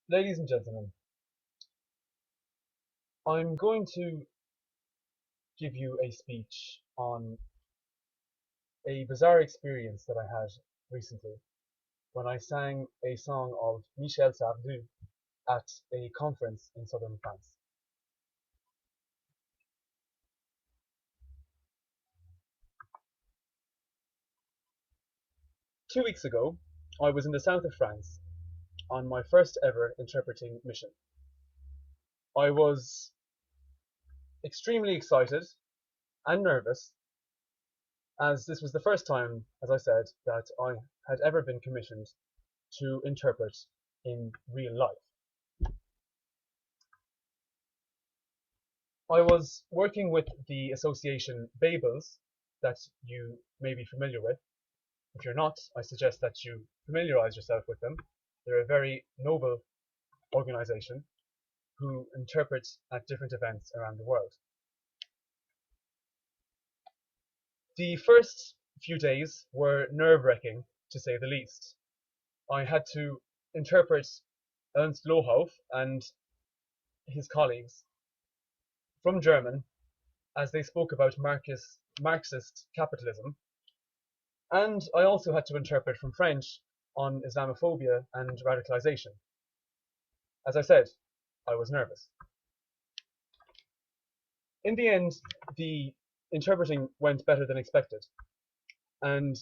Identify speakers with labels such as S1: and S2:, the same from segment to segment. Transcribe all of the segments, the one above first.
S1: Ladies and gentlemen, I'm going to give you a speech on a bizarre experience that I had recently when I sang a song of Michel Sardou at a conference in southern France. 2 weeks ago, I was in the south of France on my first ever interpreting mission. I was extremely excited and nervous as this was the first time, as I said, that I had ever been commissioned to interpret in real life. I was working with the association Babels that you may be familiar with. If you're not, I suggest that you familiarize yourself with them. They're a very noble organization who interpret at different events around the world. The first few days were nerve-wracking, to say the least. I had to interpret Ernst Lohoff and his colleagues from German as they spoke about Marxist capitalism. And I also had to interpret from French on Islamophobia and radicalization. As I said, I was nervous. In the end, the interpreting went better than expected, and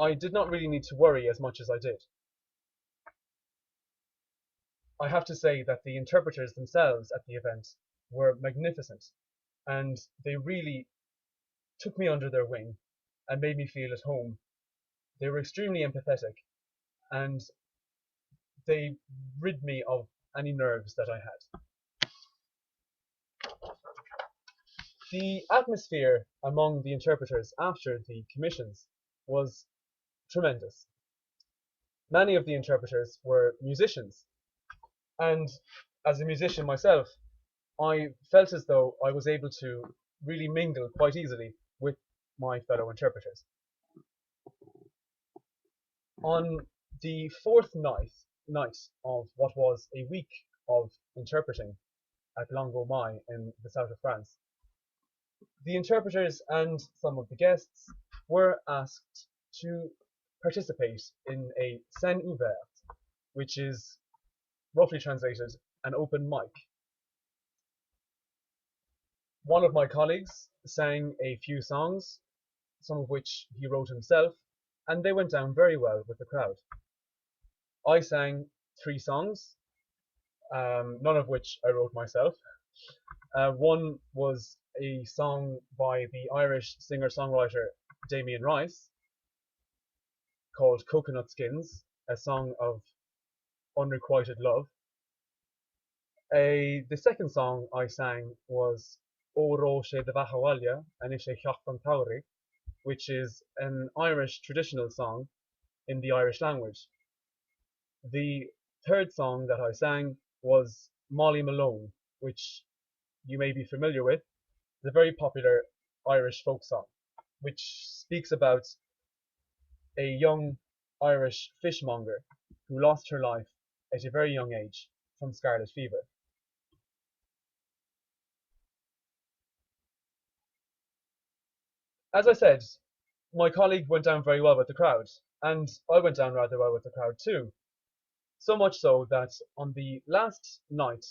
S1: I did not really need to worry as much as I did. I have to say that the interpreters themselves at the event were magnificent, and they really took me under their wing and made me feel at home. They were extremely empathetic, and they rid me of any nerves that I had. The atmosphere among the interpreters after the commissions was tremendous. Many of the interpreters were musicians, and as a musician myself, I felt as though I was able to really mingle quite easily with my fellow interpreters. On the fourth night of what was a week of interpreting at Longo Maï in the south of France, the interpreters and some of the guests were asked to participate in a scène ouverte, which is roughly translated an open mic. One of my colleagues sang a few songs, some of which he wrote himself, and they went down very well with the crowd. I sang 3 songs, none of which I wrote myself. One was a song by the Irish singer-songwriter Damien Rice called Coconut Skins, a song of unrequited love. The second song I sang was O Roche de Vahawalia Anishe Chachtan Tauri, which is an Irish traditional song in the Irish language. The third song that I sang was Molly Malone, which you may be familiar with. It's a very popular Irish folk song, which speaks about a young Irish fishmonger who lost her life at a very young age from scarlet fever. As I said, my colleague went down very well with the crowd, and I went down rather well with the crowd too. So much so that on the last night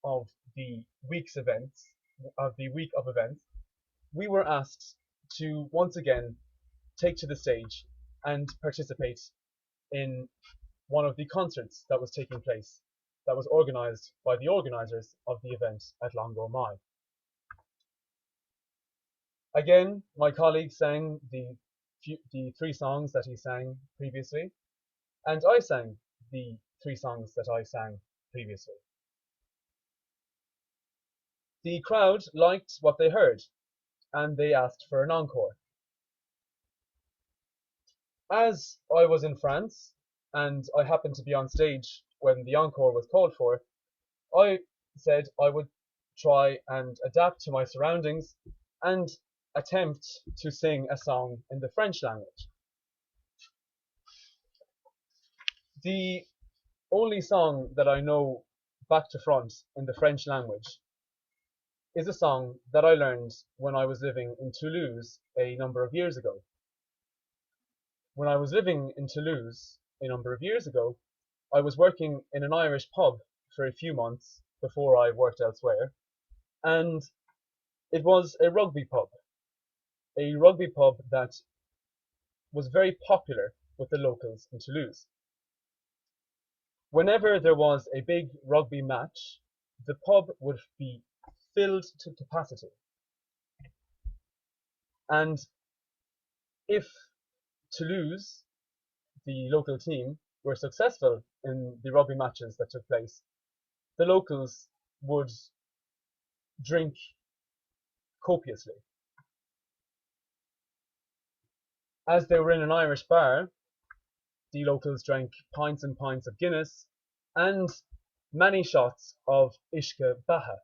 S1: of the week's events, of the week of events, we were asked to once again take to the stage and participate in one of the concerts that was taking place, that was organized by the organizers of the event at Longo Maï. Again, my colleague sang the 3 songs that he sang previously, and I sang the 3 songs that I sang previously. The crowd liked what they heard, and they asked for an encore. As I was in France, and I happened to be on stage when the encore was called for, I said I would try and adapt to my surroundings and attempt to sing a song in the French language. The only song that I know back to front in the French language is a song that I learned when I was living in Toulouse a number of years ago. When I was living in Toulouse a number of years ago, I was working in an Irish pub for a few months before I worked elsewhere, and it was a rugby pub that was very popular with the locals in Toulouse. Whenever there was a big rugby match, the pub would be filled to capacity. And if Toulouse, the local team, were successful in the rugby matches that took place, the locals would drink copiously. As they were in an Irish bar, the locals drank pints and pints of Guinness and many shots of Uisce Beatha.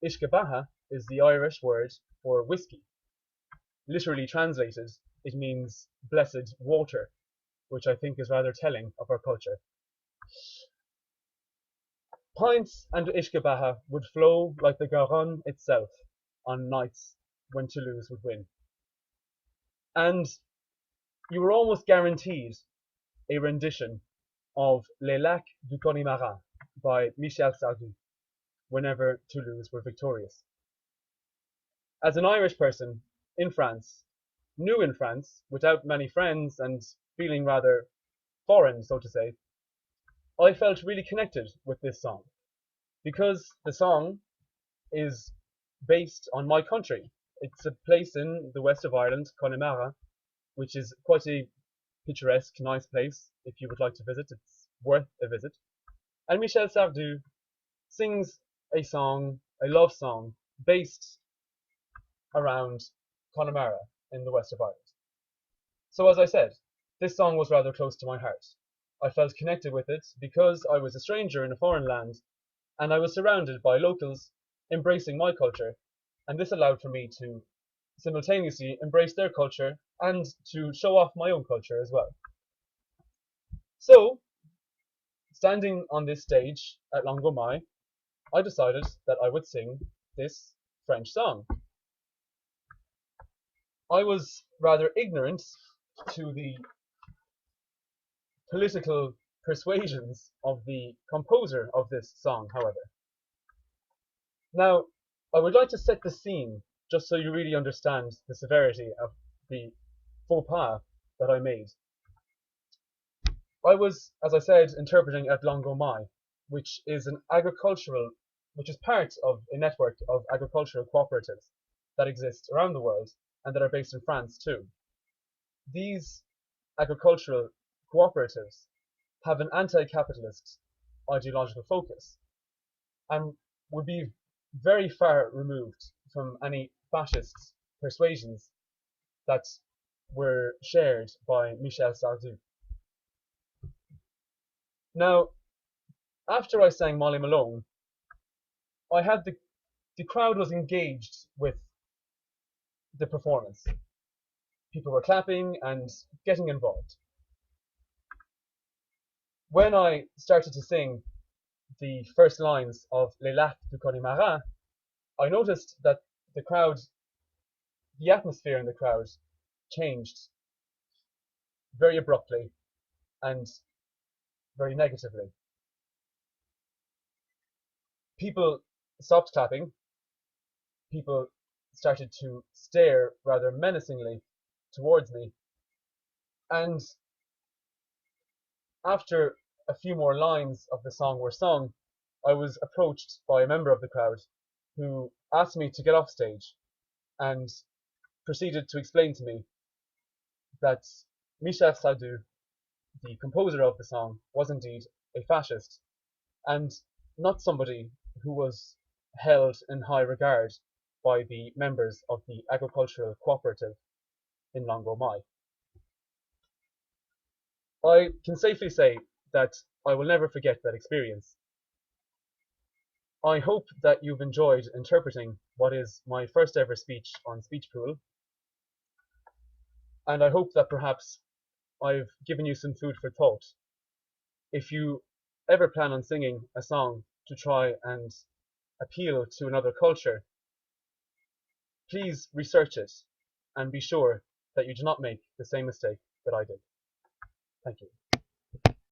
S1: Uisce Beatha is the Irish word for whiskey. Literally translated, it means blessed water, which I think is rather telling of our culture. Pints and Uisce Beatha would flow like the Garonne itself on nights when Toulouse would win. And you were almost guaranteed a rendition of Les Lacs du Connemara by Michel Sardou whenever Toulouse were victorious. As an Irish person in France, new in France, without many friends and feeling rather foreign, so to say, I felt really connected with this song because the song is based on my country. It's a place in the west of Ireland, Connemara, which is quite a picturesque, nice place. If you would like to visit, it's worth a visit. And Michel Sardou sings a song, a love song, based around Connemara in the west of Ireland. So as I said, this song was rather close to my heart. I felt connected with it because I was a stranger in a foreign land and I was surrounded by locals embracing my culture, and this allowed for me to simultaneously embrace their culture and to show off my own culture as well. So, standing on this stage at Longo Maï, I decided that I would sing this French song. I was rather ignorant to the political persuasions of the composer of this song, however. Now, I would like to set the scene just so you really understand the severity of the faux pas that I made. I was, as I said, interpreting at Longo Maï, which is part of a network of agricultural cooperatives that exist around the world and that are based in France too. These agricultural cooperatives have an anti-capitalist ideological focus and would be very far removed from any fascist persuasions that were shared by Michel Sardou. Now, after I sang Molly Malone, the crowd was engaged with the performance. People were clapping and getting involved. When I started to sing the first lines of Les Lacs du Connemara, I noticed that the atmosphere in the crowd changed very abruptly and very negatively. People stopped clapping. People started to stare rather menacingly towards me. And after a few more lines of the song were sung, I was approached by a member of the crowd who asked me to get off stage and proceeded to explain to me that Michel Sardou, the composer of the song, was indeed a fascist and not somebody who was held in high regard by the members of the agricultural cooperative in Longo Maï. I can safely say that I will never forget that experience. I hope that you've enjoyed interpreting what is my first ever speech on Speechpool, and I hope that perhaps I've given you some food for thought. If you ever plan on singing a song to try and appeal to another culture, please research it and be sure that you do not make the same mistake that I did. Thank you.